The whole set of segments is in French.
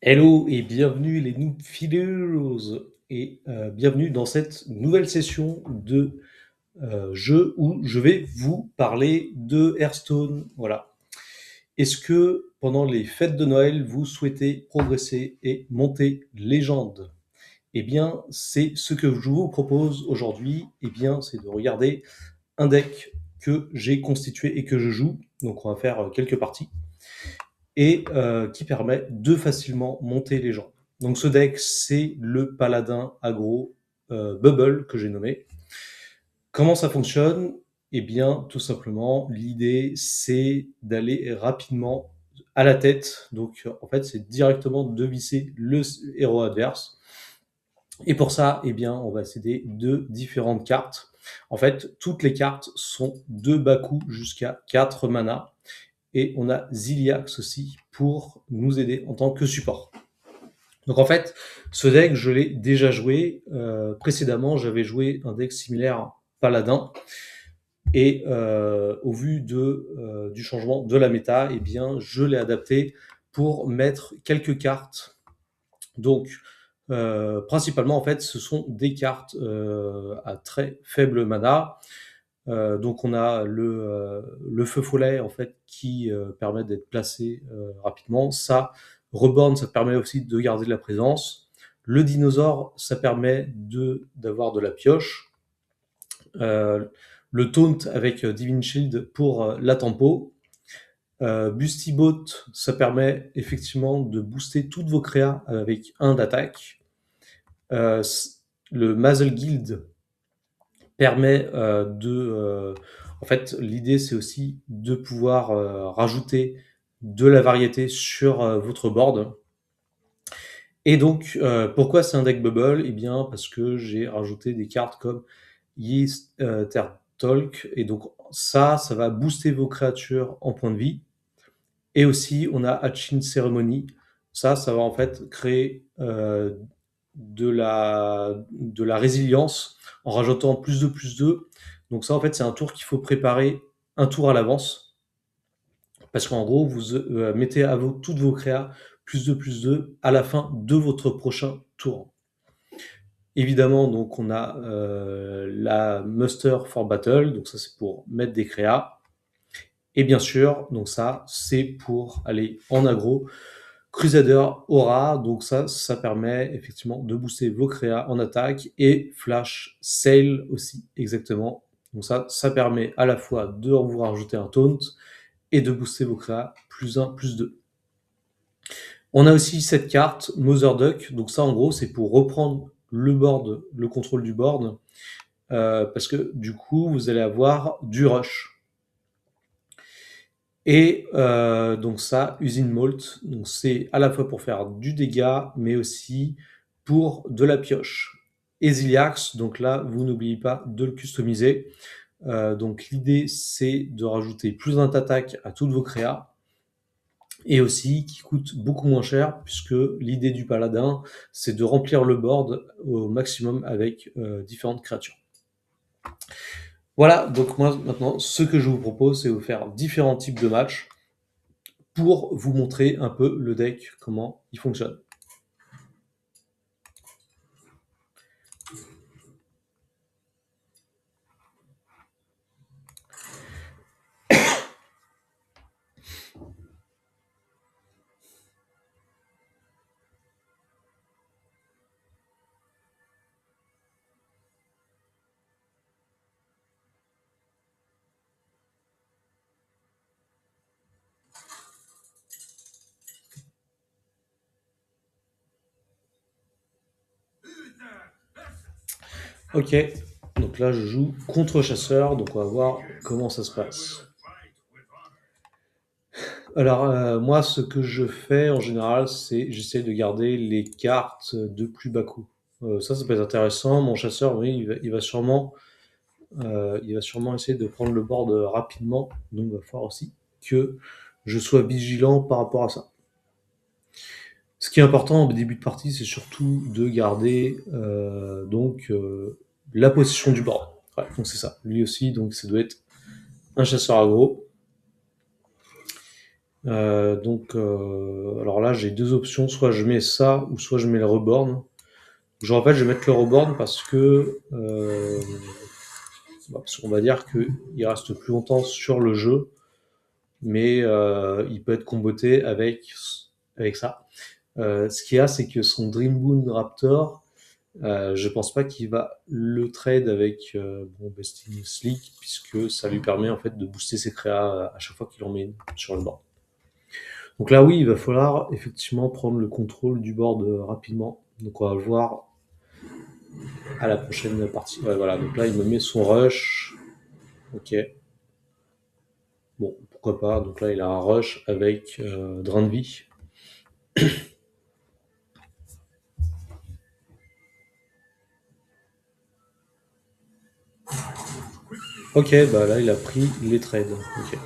Hello et bienvenue les Noob Feelers et bienvenue dans cette nouvelle session de jeu où je vais vous parler de Hearthstone. Voilà. Est-ce que pendant les fêtes de Noël, vous souhaitez progresser et monter légende? Eh bien, c'est ce que je vous propose aujourd'hui. Eh bien, c'est de regarder un deck que j'ai constitué et que je joue. Donc, on va faire quelques parties et qui permet de facilement monter les gens. Donc ce deck, c'est le paladin aggro Bubble que j'ai nommé. Comment ça fonctionne? Eh bien, tout simplement, l'idée, c'est d'aller rapidement à la tête. Donc, en fait, c'est directement de visser le héros adverse. Et pour ça, eh bien, on va céder de différentes cartes. En fait, toutes les cartes sont de bas coût jusqu'à 4 mana. Et on a Ziliax aussi pour nous aider en tant que support. Donc en fait, ce deck, je l'ai déjà joué. Précédemment, j'avais joué un deck similaire Paladin. Et au vu du changement de la méta, eh bien, je l'ai adapté pour mettre quelques cartes. Donc, principalement, en fait, ce sont des cartes à très faible mana. Donc on a le feu follet en fait qui permet d'être placé rapidement. Ça, Reborn, ça permet aussi de garder de la présence. Le dinosaure, ça permet d'avoir de la pioche. Euh, le taunt avec Divine Shield pour la tempo. Bustybot, ça permet effectivement de booster toutes vos créas avec 1 d'attaque. Euh, le Mazel Guild permet en fait, l'idée, c'est aussi de pouvoir rajouter de la variété sur votre board. Et donc, pourquoi c'est un deck bubble? Eh bien, parce que j'ai rajouté des cartes comme Yeast Talk. Et donc, ça va booster vos créatures en points de vie. Et aussi, on a Hatching Ceremony. Ça va en fait créer de la résilience en rajoutant plus de. Donc ça, en fait, c'est un tour qu'il faut préparer un tour à l'avance. Parce qu'en gros, vous mettez à toutes vos créas plus de à la fin de votre prochain tour. Évidemment, donc on a la Muster for Battle, donc ça c'est pour mettre des créas. Et bien sûr, donc ça c'est pour aller en aggro. Crusader Aura, donc ça permet effectivement de booster vos créas en attaque, et Flash Sail aussi, exactement. Donc ça permet à la fois de vous rajouter un taunt et de booster vos créas +1, +2. On a aussi cette carte, Mother Duck, donc ça en gros c'est pour reprendre le board, le contrôle du board, parce que du coup vous allez avoir du rush. Et donc ça, Usine Molt, donc c'est à la fois pour faire du dégât, mais aussi pour de la pioche. Et Ziliax, donc là, vous n'oubliez pas de le customiser. Donc l'idée, c'est de rajouter plus d'un attaque à toutes vos créas, et aussi qui coûte beaucoup moins cher, puisque l'idée du paladin, c'est de remplir le board au maximum avec différentes créatures. Voilà, donc moi maintenant, ce que je vous propose, c'est de vous faire différents types de matchs pour vous montrer un peu le deck, comment il fonctionne. Ok, donc là je joue contre chasseur, donc on va voir comment ça se passe. Alors moi ce que je fais en général, c'est j'essaie de garder les cartes de plus bas coût. Ça peut être intéressant. Mon chasseur, oui, il va sûrement essayer de prendre le board rapidement, donc il va falloir aussi que je sois vigilant par rapport à ça. Ce qui est important au début de partie, c'est surtout de garder la possession du board. Ouais, donc c'est ça. Lui aussi, donc ça doit être un chasseur aggro. Donc, alors là, j'ai deux options, soit je mets ça, ou soit je mets le reborn. Genre, en fait, je vais mettre le reborn parce que, parce qu'on va dire qu'il reste plus longtemps sur le jeu, mais il peut être comboté avec ça. Ce qu'il y a, c'est que son Dream Boon Raptor, je pense pas qu'il va le trade avec Destiny Sleek, puisque ça lui permet en fait de booster ses créas à chaque fois qu'il en met une sur le board. Donc là, oui, il va falloir effectivement prendre le contrôle du board rapidement. Donc on va le voir à la prochaine partie. Ouais, voilà, donc là, il me met son rush. Ok. Bon, pourquoi pas. Donc là, il a un rush avec drain de vie. Ok, bah là, il a pris les trades. Ok.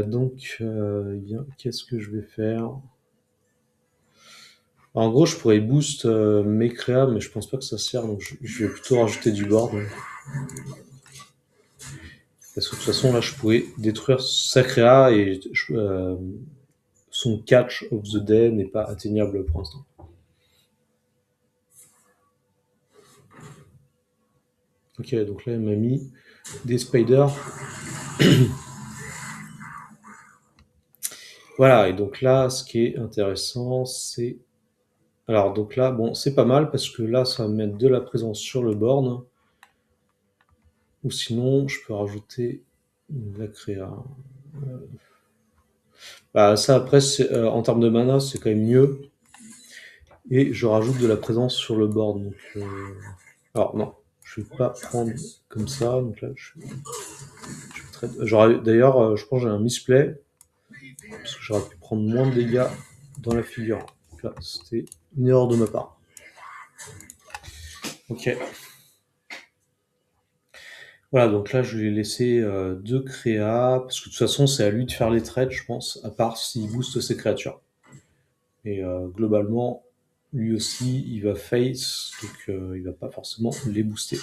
Donc, bien, qu'est-ce que je vais faire? En gros, je pourrais boost mes créas, mais je pense pas que ça sert, donc je vais plutôt rajouter du board. Parce que de toute façon, là, je pourrais détruire sa créa et son catch of the day n'est pas atteignable pour l'instant. Ok, donc là, il m'a mis des spiders. Voilà, et donc là, ce qui est intéressant, c'est... Alors, donc là, bon, c'est pas mal parce que là, ça va mettre de la présence sur le board. Ou sinon, je peux rajouter la créa. Bah, ça, après, en termes de mana, c'est quand même mieux. Et je rajoute de la présence sur le board. Donc, alors, non, je vais pas prendre comme ça. Donc là, d'ailleurs, je pense que j'ai un misplay. Parce que j'aurais pu prendre moins de dégâts dans la figure. Donc là, c'était une erreur de ma part. Ok. Voilà, donc là, je lui ai laissé deux créas. Parce que de toute façon, c'est à lui de faire les trades, je pense. À part s'il booste ses créatures. Et globalement, lui aussi, il va face, donc il va pas forcément les booster.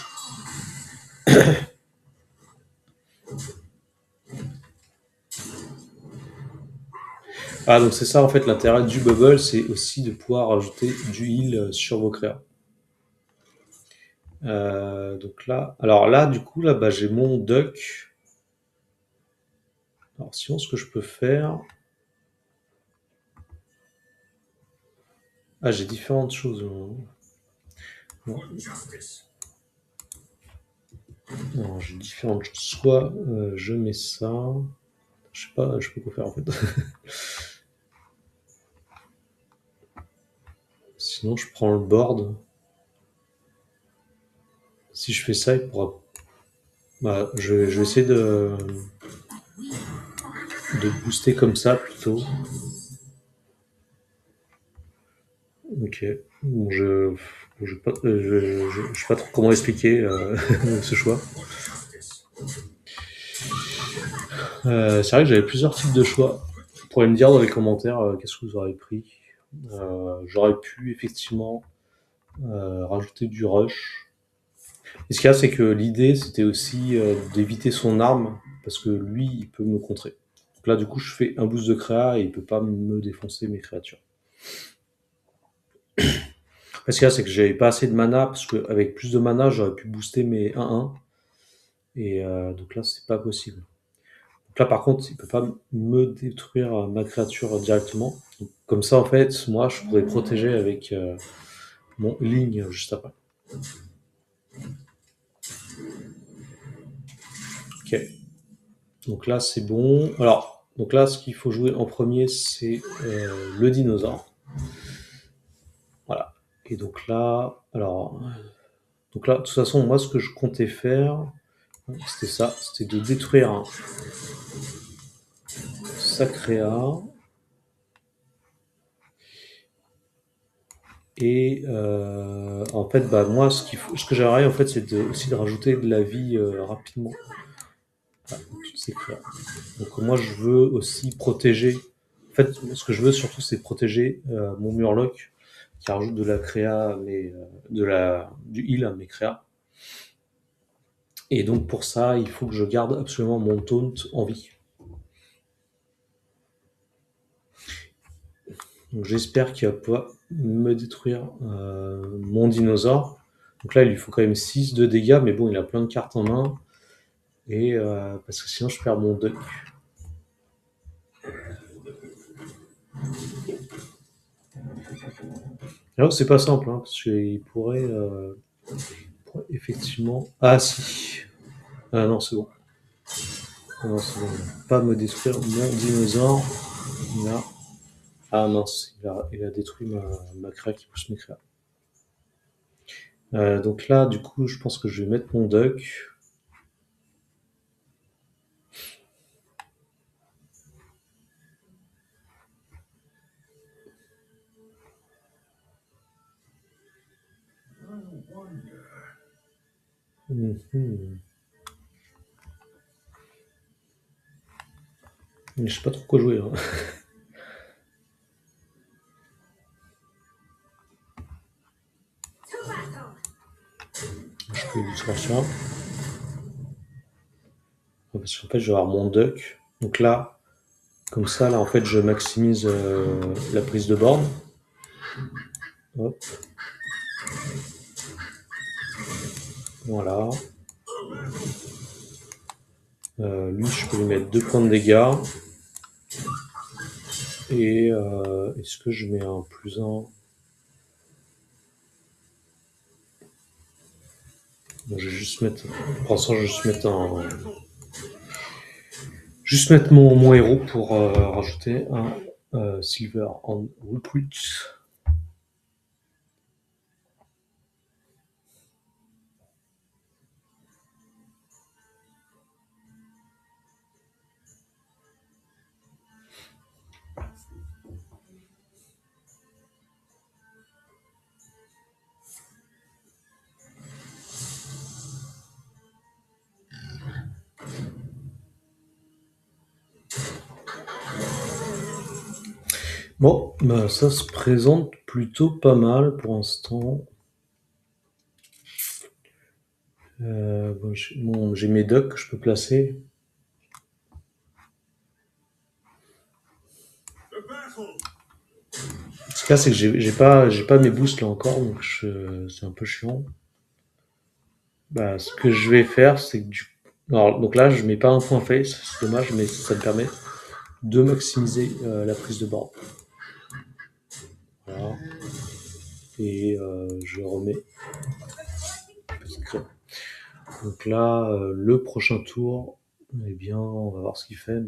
Ah, donc c'est ça en fait l'intérêt du bubble, c'est aussi de pouvoir rajouter du heal sur vos créas. Donc là, alors là, du coup, là, bah, j'ai mon duck. Alors sinon, ce que je peux faire, ah, j'ai différentes choses. Non, non, j'ai différentes choses. Soit je mets ça, je sais pas, je peux quoi faire en fait. Sinon, je prends le board. Si je fais ça, il pourra. Bah, je vais essayer de booster comme ça plutôt. Ok. Bon, je sais pas trop comment expliquer ce choix. C'est vrai que j'avais plusieurs types de choix. Vous pourrez me dire dans les commentaires qu'est-ce que vous aurez pris. J'aurais pu effectivement rajouter du rush. Et ce qu'il y a, c'est que l'idée, c'était aussi d'éviter son arme, parce que lui, il peut me contrer. Donc là, du coup, je fais un boost de créa et il peut pas me défoncer mes créatures. Parce qu'il y a, c'est que j'avais pas assez de mana, parce qu'avec plus de mana, j'aurais pu booster mes 1-1. Et donc là, c'est pas possible. Donc là, par contre, il peut pas me détruire ma créature directement. Donc, comme ça, en fait, moi, je pourrais protéger avec mon ligne juste après. Ok. Donc là, c'est bon. Alors, donc là, ce qu'il faut jouer en premier, c'est le dinosaure. Voilà. Et donc là, donc là, de toute façon, moi, ce que je comptais faire, c'était ça, c'était de détruire sa créa. Et en fait, bah, moi, ce que j'aimerais, en fait, c'est aussi de rajouter de la vie rapidement à toutes ces créas. Donc moi, je veux aussi protéger. En fait, ce que je veux surtout, c'est protéger mon Murloc qui rajoute de la créa, du heal à mes créas. Et donc pour ça, il faut que je garde absolument mon taunt en vie. Donc j'espère qu'il va pas me détruire mon dinosaure. Donc là, il lui faut quand même 6 de dégâts, mais bon, il a plein de cartes en main. Et parce que sinon, je perds mon duck. Alors, c'est pas simple, hein, parce qu'il pourrait effectivement. Ah, si. Ah non, c'est bon. Ah, non, c'est bon. Pas me détruire mon dinosaure. Là. Ah mince, il a détruit ma créa qui pousse mes créas. Donc là, du coup, je pense que je vais mettre mon duck. Mhm. Mais je sais pas trop quoi jouer. Hein. Je peux lui faire ça. Parce qu'en fait, je vais avoir mon duck. Donc là, comme ça, là, en fait, je maximise la prise de borne. Hop. Voilà. Lui, je peux lui mettre 2 points de dégâts. Et est-ce que je mets un plus 1? Bon, je vais juste mettre. Pour l'instant, je vais juste mettre un. Juste mettre mon héros pour rajouter un Silver en Recruit. Bon, bah, ça se présente plutôt pas mal pour l'instant. Bon, j'ai mes ducks que je peux placer. Ce cas, c'est que j'ai pas mes boosts là encore, donc c'est un peu chiant. Bah, ce que je vais faire, c'est que alors, donc là, je mets pas un point face, c'est dommage, mais ça me permet de maximiser la prise de board. Voilà. Et je remets. Donc là, le prochain tour, eh bien, on va voir ce qu'il fait,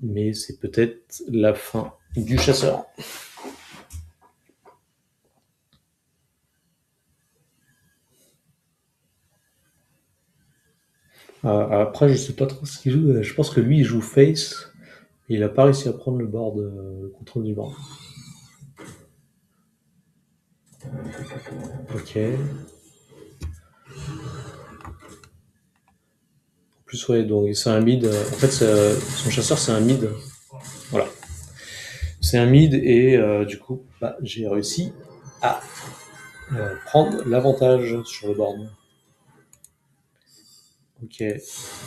mais c'est peut-être la fin du chasseur. Après, je sais pas trop ce qu'il joue. Je pense que lui, il joue face. Et il a pas réussi à prendre le board, le contrôle du board. Ok. En plus, ouais, donc c'est un mid. En fait, son chasseur, c'est un mid. Voilà. C'est un mid et du coup, bah, j'ai réussi à prendre l'avantage sur le board. Ok.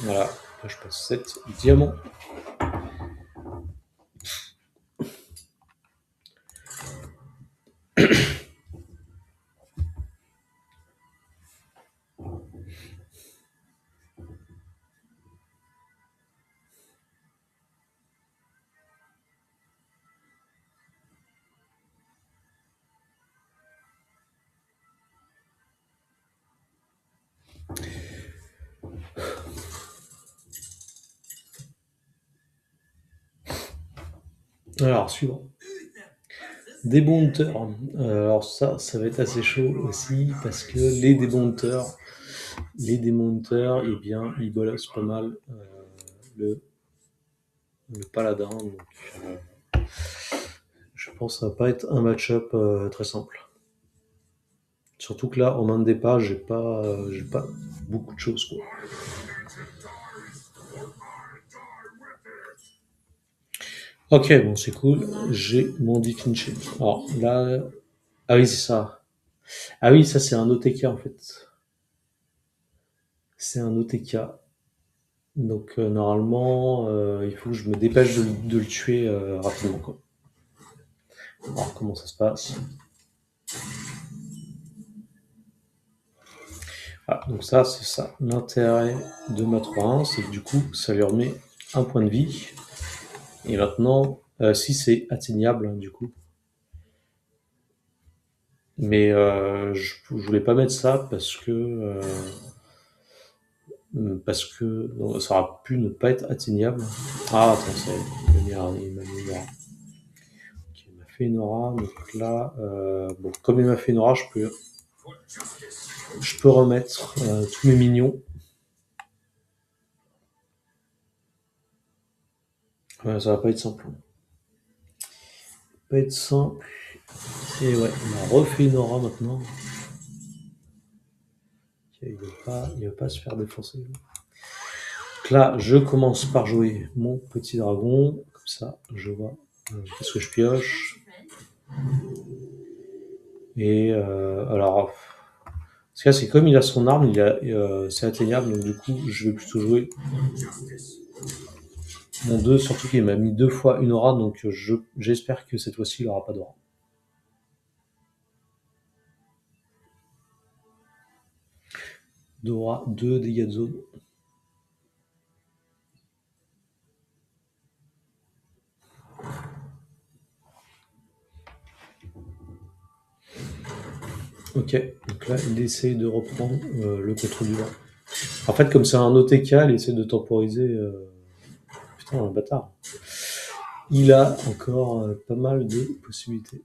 Voilà. Là, je passe 7 diamants. Alors, suivant. Débonteur. Alors ça va être assez chaud aussi parce que les débounteurs, eh bien, ils bolossent pas mal le, le paladin. Donc, je pense que ça va pas être un match-up très simple. Surtout que là, en main de départ, j'ai pas beaucoup de choses, quoi. Ok, bon, c'est cool. J'ai mon Definition. Alors là, ah oui, c'est ça. Ah oui, ça c'est un OTK en fait. C'est un OTK. Donc normalement, il faut que je me dépêche de le tuer rapidement, quoi. Alors comment ça se passe? Voilà, donc ça, c'est ça. L'intérêt de ma 3-1, c'est que du coup, ça lui remet un point de vie. Et maintenant, si c'est atteignable, hein, du coup. Mais je voulais pas mettre ça parce que non, ça aurait pu ne pas être atteignable. Ah, attends, ça y est, il m'a mis une aura. Ok, il m'a fait une aura, donc là, bon, comme il m'a fait une aura, je peux remettre tous mes minions. Ouais, ça va pas être simple. Pas être simple. Et ouais, il m'a refait une aura maintenant. Ok, il veut pas se faire défoncer. Donc là, je commence par jouer mon petit dragon. Comme ça, je vois qu'est-ce que je pioche. Et alors, ce qu'il y a, c'est comme il a son arme, c'est atteignable, donc du coup, je vais plutôt jouer mon 2, surtout qu'il m'a mis 2 fois une aura, donc j'espère que cette fois-ci, il n'aura pas d'aura. D'aura, 2 dégâts de zone. Ok, donc là, il essaye de reprendre le contrôle du vent. En fait, comme c'est un OTK, il essaie de temporiser. Putain, un bâtard. Il a encore pas mal de possibilités.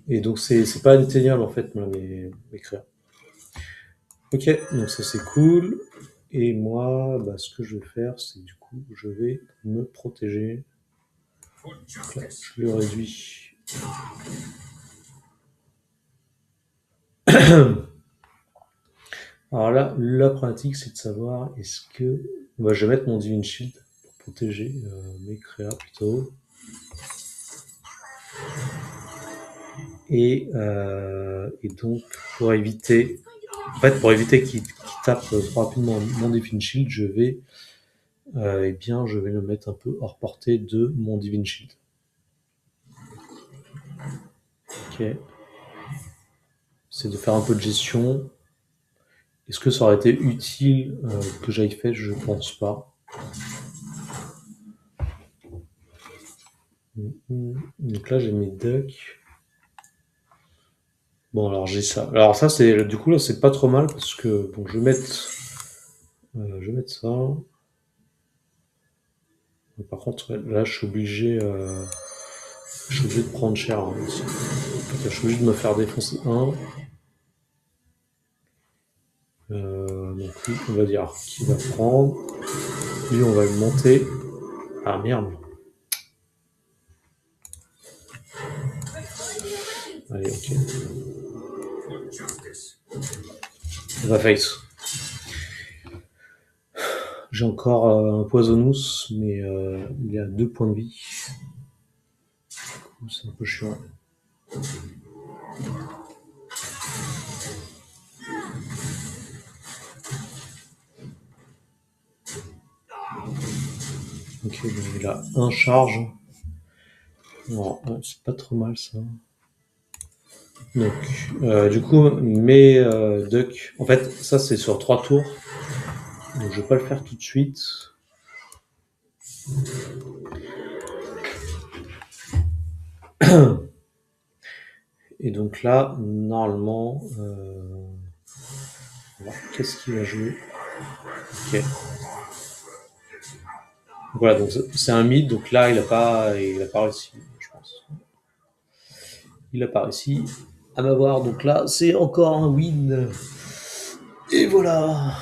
Et donc, c'est pas atteignable, en fait, mes créas. Ok, donc ça, c'est cool. Et moi, bah, ce que je vais faire, c'est du coup, je vais me protéger. Donc là, je le réduis. Alors là, la problématique, c'est de savoir est-ce que. Bah, je vais mettre mon Divine Shield pour protéger mes créas plutôt. Et donc, pour éviter. En fait, pour éviter qu'il tape trop rapidement mon Divine Shield, eh bien, je vais le mettre un peu hors portée de mon Divine Shield. Ok. C'est de faire un peu de gestion. Est-ce que ça aurait été utile que j'aille fait? Je pense pas. Donc là, j'ai mes ducks. Bon, alors j'ai ça. Alors ça, c'est du coup là, c'est pas trop mal parce que bon, je vais mettre ça. Mais par contre, là, je suis obligé de prendre cher hein, aussi. Je suis obligé de me faire défoncer un. Donc lui, on va dire qu'il va prendre. Lui, on va le monter. Ah merde. Allez, ok. On va face. J'ai encore un Poisonous, mais il a 2 points de vie. C'est un peu chiant. Ok, donc il a un charge. Non, c'est pas trop mal ça. Donc, du coup, mes ducks, en fait, ça c'est sur 3 tours. Donc, je vais pas le faire tout de suite. Et donc là, normalement, qu'est-ce qu'il va jouer? Ok. Voilà, donc c'est un mid, donc là, il a pas réussi, je pense. Il a pas réussi à m'avoir, donc là, c'est encore un win. Et voilà.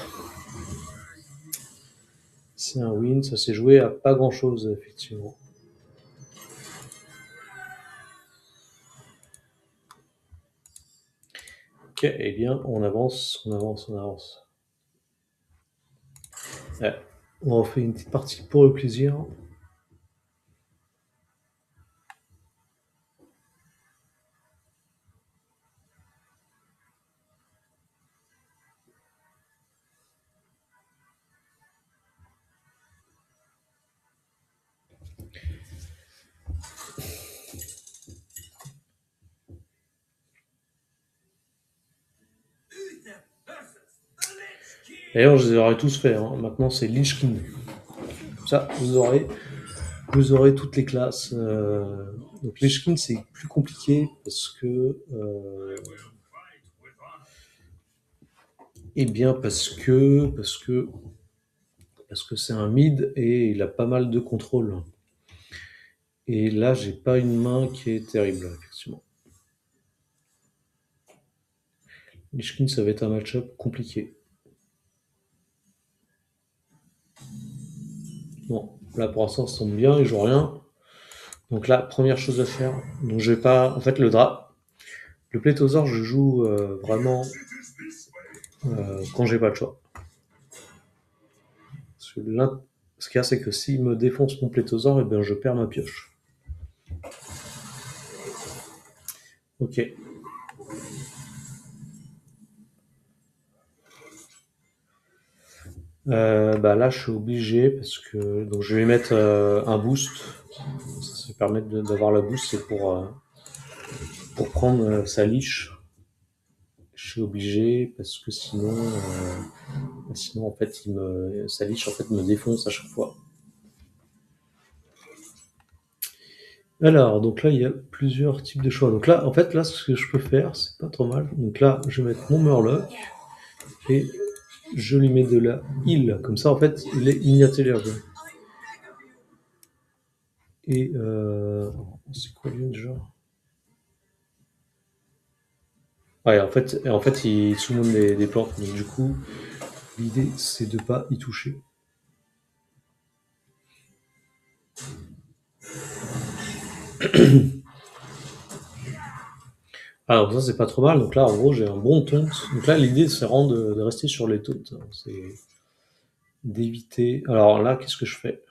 C'est un win, ça s'est joué à pas grand chose, effectivement. Ok, eh bien, on avance, on avance, on avance. Ouais. On en fait une petite partie pour le plaisir. D'ailleurs, je les aurais tous fait. Hein. Maintenant, c'est Lich King. Comme ça, vous aurez toutes les classes. Donc, Lich King, c'est plus compliqué parce que. Eh bien, parce que c'est un mid et il a pas mal de contrôle. Et là, j'ai pas une main qui est terrible, effectivement. Lich King, ça va être un match-up compliqué. Bon, là, pour l'instant, ça tombe bien, il joue rien. Donc là, première chose à faire. Donc, je vais pas. En fait, le pléthosaure, je joue vraiment quand j'ai pas le choix. Parce que ce qu'il y a, c'est que s'il me défonce mon pléthosaure, eh bien, je perds ma pioche. Ok. Bah là, je suis obligé parce que donc je vais mettre un boost. Ça va permettre d'avoir la boost, c'est pour prendre sa liche. Je suis obligé parce que sinon en fait, sa liche en fait me défonce à chaque fois. Alors, donc là, il y a plusieurs types de choix. Donc là, en fait, là, ce que je peux faire, c'est pas trop mal. Donc là, je vais mettre mon Murloc et je lui mets de la heal. Comme ça, en fait, il est inateliable. Et c'est quoi lui déjà? Ouais, en fait, il summon des plantes. Donc du coup, l'idée, c'est de pas y toucher. Alors ça, c'est pas trop mal. Donc là, en gros, j'ai un bon taunt. Donc là, l'idée, c'est vraiment de rester sur les taunts. C'est d'éviter. Alors là, qu'est-ce que je fais?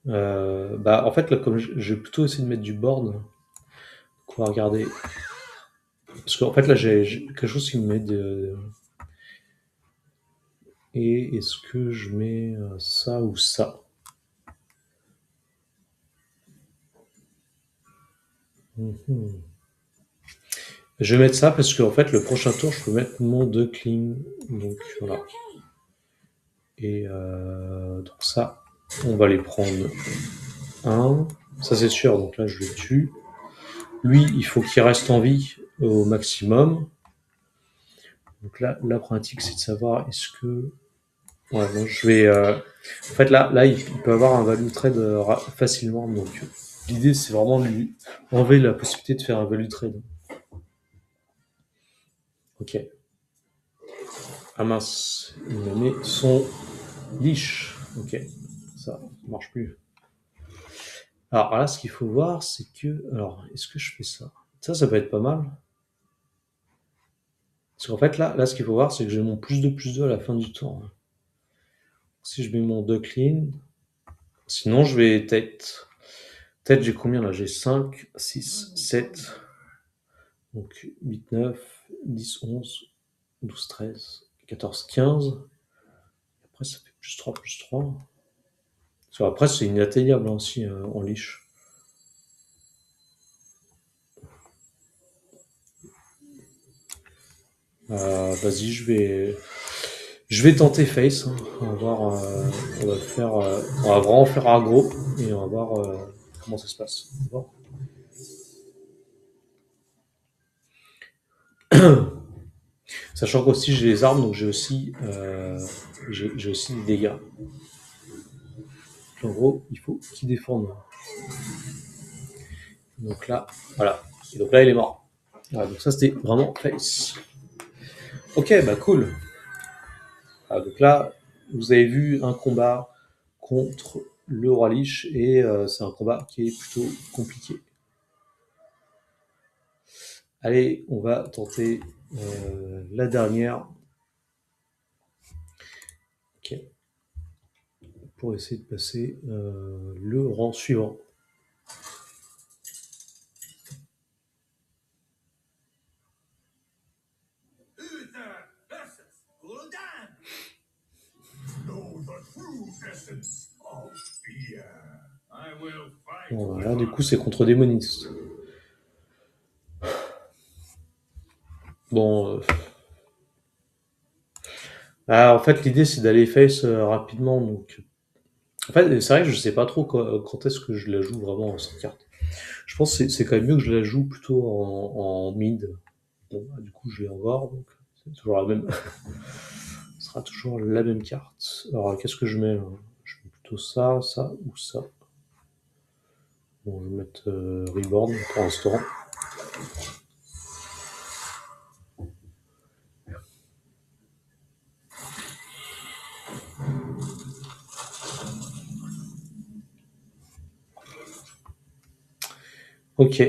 Bah, en fait, là, comme je vais plutôt essayer de mettre du board. On va regarder. Parce qu'en fait, là, j'ai quelque chose qui me met de. Et est-ce que je mets ça ou ça? Mhm. Je vais mettre ça parce qu'en fait, le prochain tour, je peux mettre mon Duckling. Donc voilà. Et donc ça, on va les prendre un. Ça, c'est sûr. Donc là, je le tue. Lui, il faut qu'il reste en vie au maximum. Donc là, la pratique, c'est de savoir est-ce que. Ouais, bon, je vais. En fait, là il peut avoir un value trade facilement. Donc l'idée, c'est vraiment de lui enlever la possibilité de faire un value trade. Ok. Ah mince, il me met son liche. Ok, ça marche plus. Alors là, ce qu'il faut voir, c'est que. Alors, est-ce que je fais ça? Ça peut être pas mal. Parce qu'en fait, là, ce qu'il faut voir, c'est que j'ai mon plus 2 à la fin du tour. Si je mets mon Duckling, sinon je vais tête. Tête, j'ai combien là? J'ai 5, 6, 7. Donc 8, 9, 10, 11, 12, 13, 14, 15. Après, ça fait plus 3, plus 3. Après, c'est inatteignable hein, aussi en liche. Vas-y, je vais tenter face. Hein. On va voir. On va vraiment faire aggro et on va voir comment ça se passe. Bon. Sachant qu'aussi j'ai les armes, donc j'ai aussi des dégâts. En gros, il faut qu'il défende. Donc là, voilà. Et donc là, il est mort. Voilà, donc ça, c'était vraiment face. Ok, bah cool. Donc là, vous avez vu un combat contre le roi Lich et c'est un combat qui est plutôt compliqué. Allez, on va tenter la dernière. Ok. Pour essayer de passer le rang suivant. Bon, voilà, du coup, c'est contre Démoniste. Bon, Ah, en fait, l'idée, c'est d'aller face rapidement. Donc, en fait, c'est vrai que je sais pas trop quand est-ce que je la joue vraiment cette carte. Je pense que c'est quand même mieux que je la joue plutôt en mid. Bon, bah, du coup, je vais en voir. Donc, c'est toujours la même. Ce sera toujours la même carte. Alors, qu'est-ce que je mets là? Je mets plutôt ça, ça ou ça. Bon, je vais mettre Reborn pour l'instant. Ok.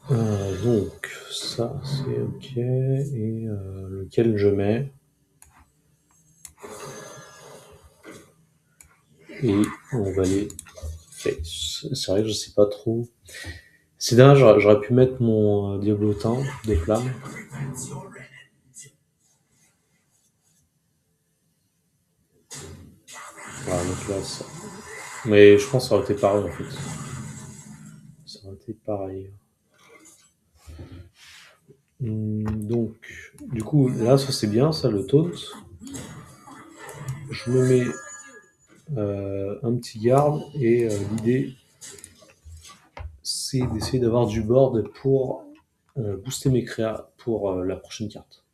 Donc, ça, c'est ok. Et lequel je mets? Et on va aller face. C'est vrai que je sais pas trop. C'est dingue, j'aurais pu mettre mon diablotin des flammes. Voilà, donc là, ça. Mais je pense que ça aurait été pareil en fait. Ça aurait été pareil. Donc, du coup, là, ça c'est bien, ça, le taunt. Je me mets un petit garde et l'idée, c'est d'essayer d'avoir du board pour booster mes créas pour la prochaine carte.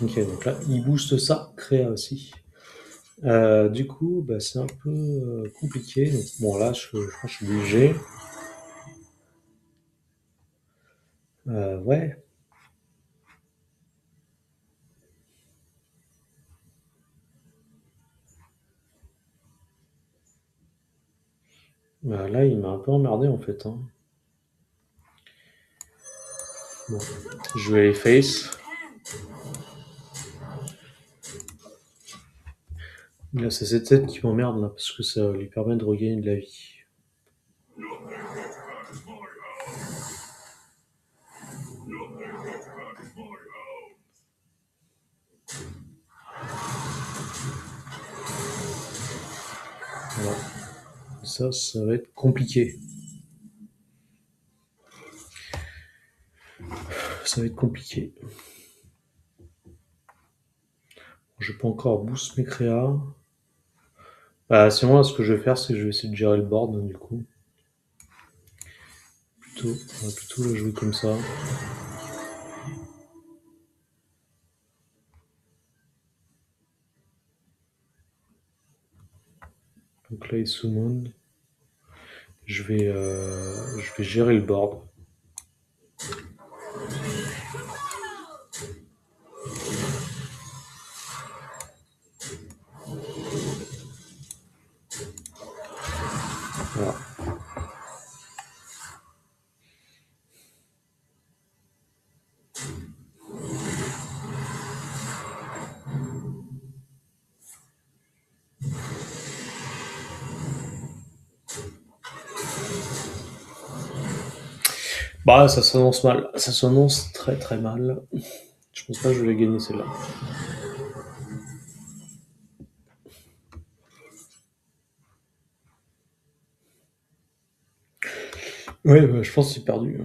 Ok, donc là, il booste ça, créa aussi. Du coup, bah, c'est un peu compliqué. Donc, bon, là, je crois que je suis obligé. Ouais. Là, il m'a un peu emmerdé en fait, hein. Bon, je vais face. Là, c'est cette tête qui m'emmerde là, parce que ça lui permet de regagner de la vie. Voilà. Ça va être compliqué. Ça va être compliqué. Je peux encore boost mes créas. Bah, sinon, là, ce que je vais faire, c'est que je vais essayer de gérer le board, du coup. On va plutôt le jouer comme ça. Donc là, il summon. Je vais gérer le board. Voilà. Bah, ça s'annonce mal. Ça s'annonce très très mal. Je pense pas que je vais gagner celle-là. Ouais, bah, je pense que c'est perdu.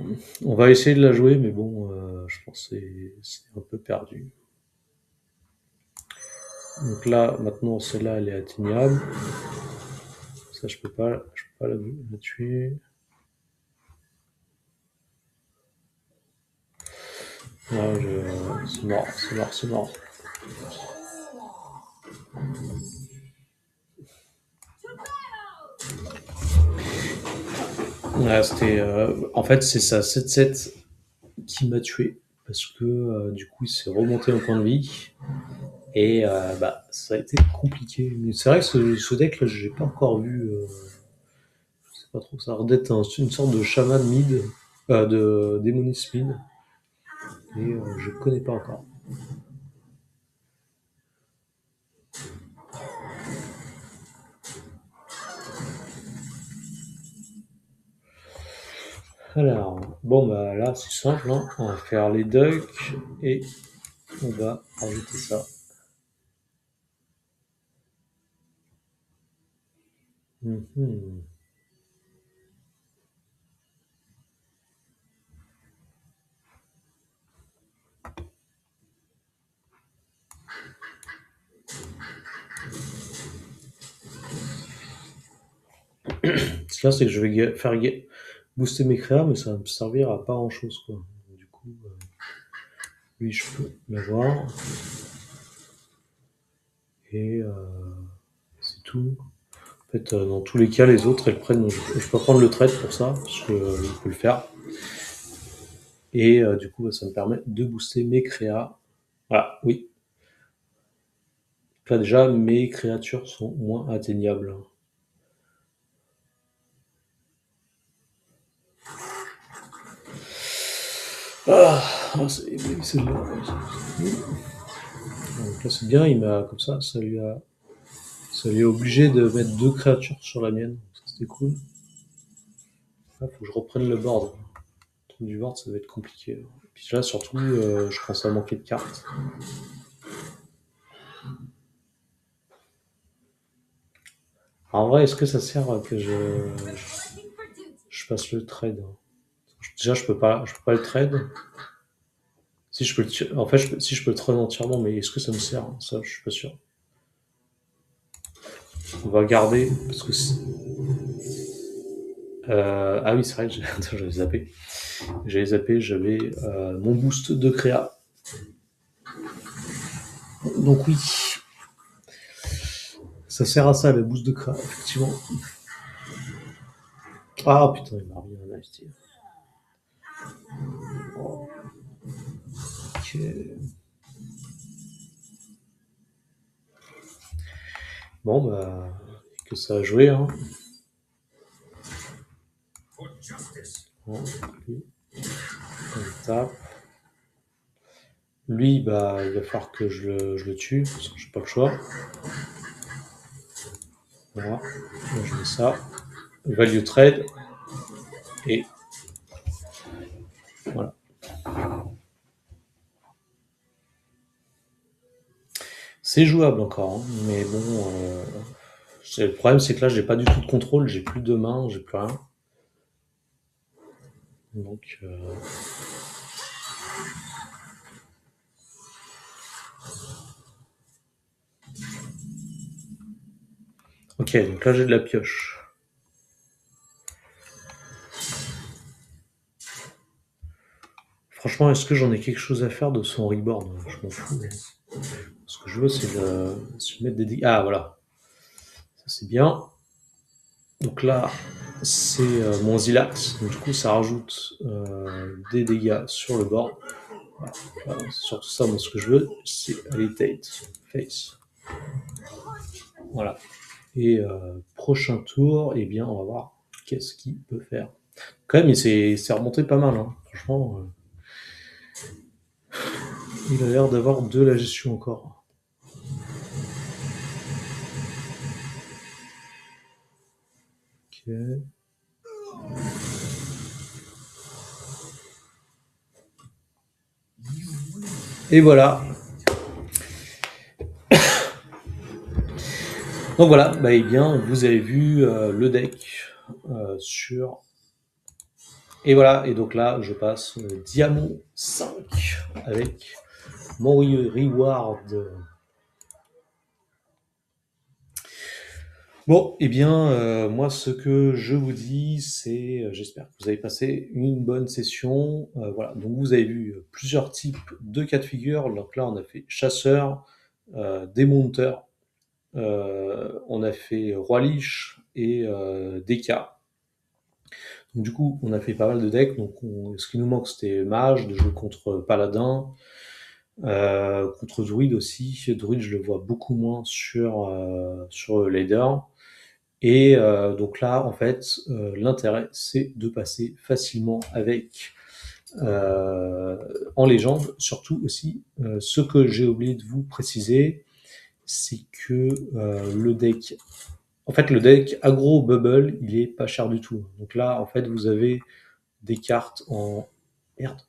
On va essayer de la jouer, mais bon, je pense que c'est un peu perdu. Donc là, maintenant, celle-là, elle est atteignable. Ça, je peux pas la tuer. Là, c'est mort, c'est mort, c'est mort. Ouais, en fait, c'est ça, 7-7 qui m'a tué. Parce que du coup, il s'est remonté en point de vie. Et bah, ça a été compliqué. Mais c'est vrai que ce deck-là, j'ai pas encore vu. Je sais pas trop. Ça a l'air d'être une sorte de chaman mid, de démoniste mid. Et je connais pas encore. Alors, bon, bah là, c'est simple, hein. On va faire les ducks et on va rajouter ça. Mhm. Ce qu'il y a, c'est que je vais booster mes créas, mais ça va me servir à pas grand chose, quoi. Du coup, lui, je peux l'avoir. Et c'est tout. En fait, dans tous les cas, les autres, elles prennent. Je peux prendre le trade pour ça, parce que je peux le faire. Et du coup, ça me permet de booster mes créas. Voilà, oui. Donc là, déjà, mes créatures sont moins atteignables. Ah, c'est bien. Donc là, c'est bien, il m'a comme ça lui a obligé de mettre deux créatures sur la mienne. Ça, c'était cool. Là, faut que je reprenne le board. Le truc du board, ça va être compliqué. Et puis là, surtout, je pense à manquer de cartes. En vrai, est-ce que ça sert que je fasse le trade? Déjà, je peux pas le trade. Si je peux en fait, si je peux le trade entièrement, mais est-ce que ça me sert? Ça, je suis pas sûr. On va garder parce que ah oui, c'est vrai que attends, j'avais zappé. J'avais mon boost de créa. Donc oui, ça sert à ça le boost de créa, effectivement. Ah putain, il m'a remis un nice. Ok. Bon bah que ça a joué hein. Bon, lui, on tape. Lui, bah, il va falloir que je le tue, parce que j'ai pas le choix. Voilà. Moi, je mets ça. Value trade. Et voilà. C'est jouable encore, hein, mais bon. Le problème, c'est que là, j'ai pas du tout de contrôle, j'ai plus de main, j'ai plus rien. Donc. Ok, donc là, j'ai de la pioche. Franchement, est-ce que j'en ai quelque chose à faire de son reborn? Je m'en fous. Ce que je veux, c'est mettre des dégâts. Ah, voilà. Ça, c'est bien. Donc là, c'est mon Zilax. Donc, du coup, ça rajoute des dégâts sur le board. Voilà. Voilà. Surtout ça, moi, ce que je veux, c'est Alitate Face. Voilà. Et prochain tour, eh bien, on va voir qu'est-ce qu'il peut faire. Quand même, il s'est remonté pas mal. Hein. Franchement, il a l'air d'avoir de la gestion encore. Ok. Et voilà. Donc voilà, bah, eh bien, vous avez vu le deck sur. Et voilà, et donc là, je passe Diamant 5 avec mon reward. Bon, eh bien, moi, ce que je vous dis, c'est, j'espère que vous avez passé une bonne session. Voilà, donc vous avez vu plusieurs types de cas de figure. Donc là, on a fait chasseur, démonteur, on a fait roi liche et DK. Donc du coup, on a fait pas mal de decks. Donc ce qui nous manque, c'était mage, de jouer contre paladin, contre druide aussi. Druide, je le vois beaucoup moins sur Ladder. Et donc là, en fait, l'intérêt, c'est de passer facilement avec en légende. Surtout aussi, ce que j'ai oublié de vous préciser, c'est que le deck, en fait, le deck aggro bubble, il est pas cher du tout. Donc là, en fait, vous avez des cartes en merde.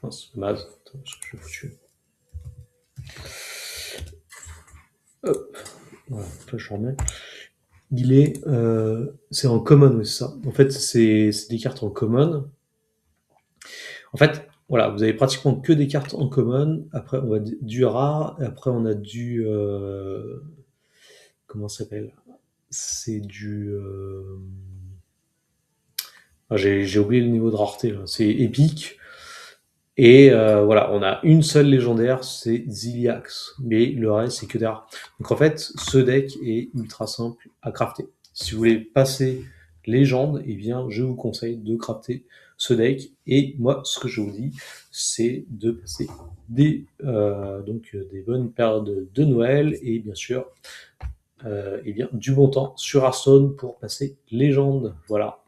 Mince, Maz, attends, ce que je foutu. Hop. Voilà, après je remets. Il est, c'est en common, oui, c'est ça. En fait, c'est des cartes en common. En fait, voilà, vous avez pratiquement que des cartes en common. Après, on a du rare. Et après, on a du. Comment ça s'appelle? C'est du. J'ai oublié le niveau de rareté, là. C'est épique. Et voilà, on a une seule légendaire, c'est Ziliax. Mais le reste, c'est que des rares. Donc en fait, ce deck est ultra simple à crafter. Si vous voulez passer légende, eh bien, je vous conseille de crafter ce deck. Et moi, ce que je vous dis, c'est de passer des bonnes périodes de Noël et bien sûr eh bien, du bon temps sur Hearthstone pour passer légende. Voilà.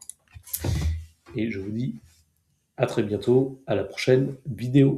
Et je vous dis à très bientôt, à la prochaine vidéo.